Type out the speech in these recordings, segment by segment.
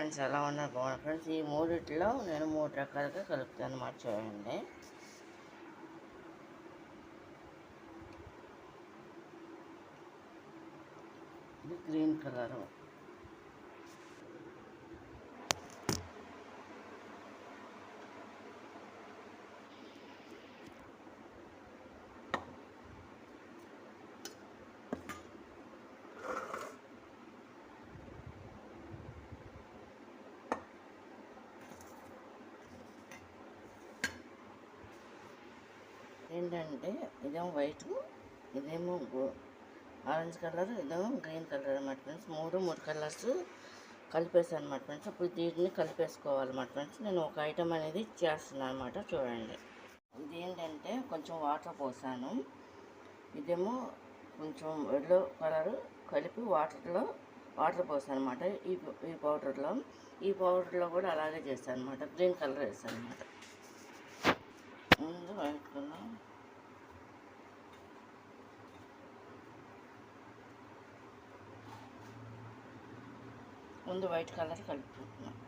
Friends, ఎలా ఉన్నారు? బాగున్నారు ఫ్రెండ్స్. ఈ మూడిట్లో నేను 3 రకాలుగా కలుపుతాను అన్నమాట. చూడండి, ఇది గ్రీన్ కలరు, ఏంటంటే ఇదేమో వైట్, ఇదేమో ఆరెంజ్ కలర్, ఇదేమో గ్రీన్ కలర్ అన్నమాట ఫ్రెండ్స్. మూడు కలర్స్ కలిపేసాను అన్నమాట ఫ్రెండ్స్. ఇప్పుడు వీటిని కలిపేసుకోవాలన్నమాట ఫ్రెండ్స్. నేను ఒక ఐటమ్ అనేది చేస్తున్నాను అన్నమాట. చూడండి, ఇది ఏంటంటే కొంచెం వాటర్ పోసాను, ఇదేమో కొంచెం ఎల్లో కలర్ కలిపి వాటర్ పోసాను అనమాట. ఈ పౌడర్లో కూడా అలాగే చేస్తాను అనమాట. గ్రీన్ కలర్ వేస్తాను అనమాట. ముందు వైట్ కలర్, కలుపుకుంటున్నాను.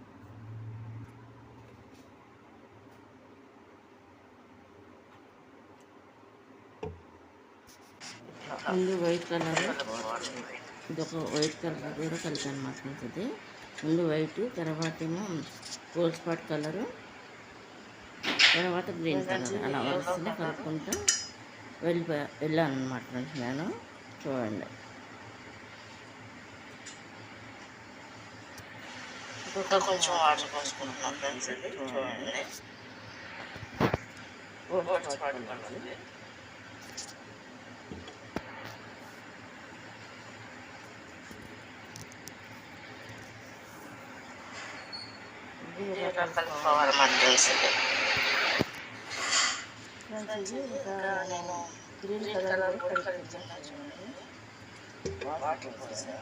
ముందు వైట్ కలర్, ఇదొక వైట్ కలర్ కూడా కలిపాను అనమాట. ఇది ముందు వైట్, తర్వాత ఏమో గోల్డ్ స్పాట్ కలరు, తర్వాత గ్రీన్ కలర్, అలా వరుసనే కలుపుకుంటూ వెళ్ళాను అనమాట ఫ్రెండ్స్ నేను. చూడండి, కొంచెం వాటర్ పోసుకుంటున్నాను ఫ్రెండ్స్. ఇది చూడండి, గోల్డ్ స్పాట్ కలర్. కలుపుకోవాలన్నమాట ఫ్రెండ్స్. ఇంకా నేను గ్రీన్ కలర్ కూడా కలుపుతున్నా. చూడండి, వాటర్ పోసా.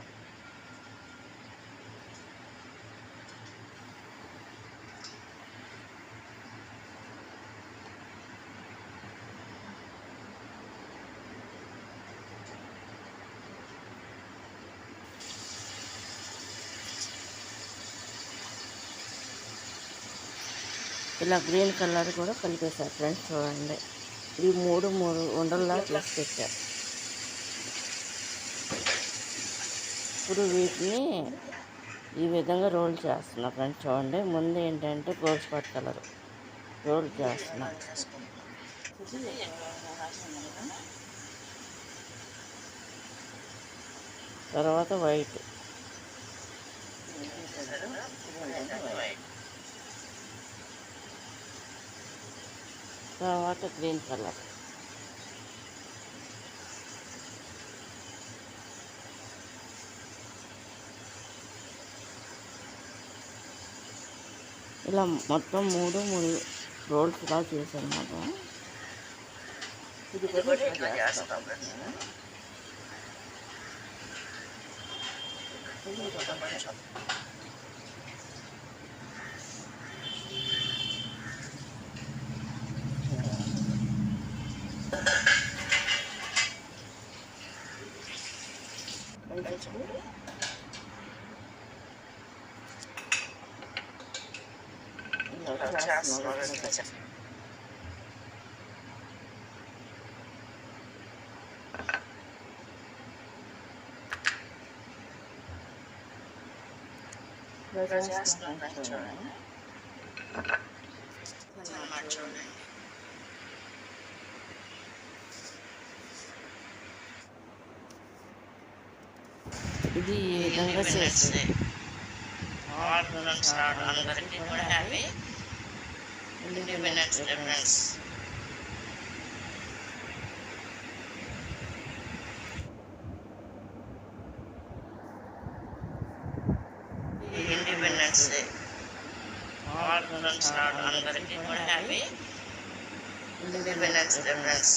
ఇలా గ్రీన్ కలర్ కూడా కలిపేశారు ఫ్రెండ్స్. చూడండి, ఈ మూడు ఉండల్లా చేసి పెట్టారు. ఇప్పుడు వీటిని ఈ విధంగా రోల్ చేస్తున్నా ఫ్రెండ్స్. చూడండి, ముందు ఏంటంటే గోల్డ్ స్పాట్ కలర్ రోల్ చేస్తున్నా, తర్వాత వైట్, తర్వాత గ్రీన్ కలర్, ఇలా మొత్తం మూడు రోల్స్ ఇలా చేశాను అన్నమాట. ఇది కూడా చేస్తాం. ఇది ఈ విధంగా చేస్తే అందరికీ కూడా happy independence day friends. Independence day అందరికీ కూడా happy independence day friends.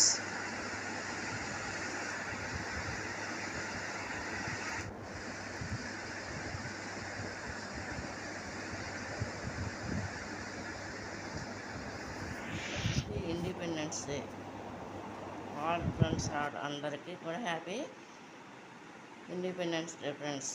Independence day all friends అందరికీ కూడా హ్యాపీ ఇండిపెండెన్స్ డే ఫ్రెండ్స్.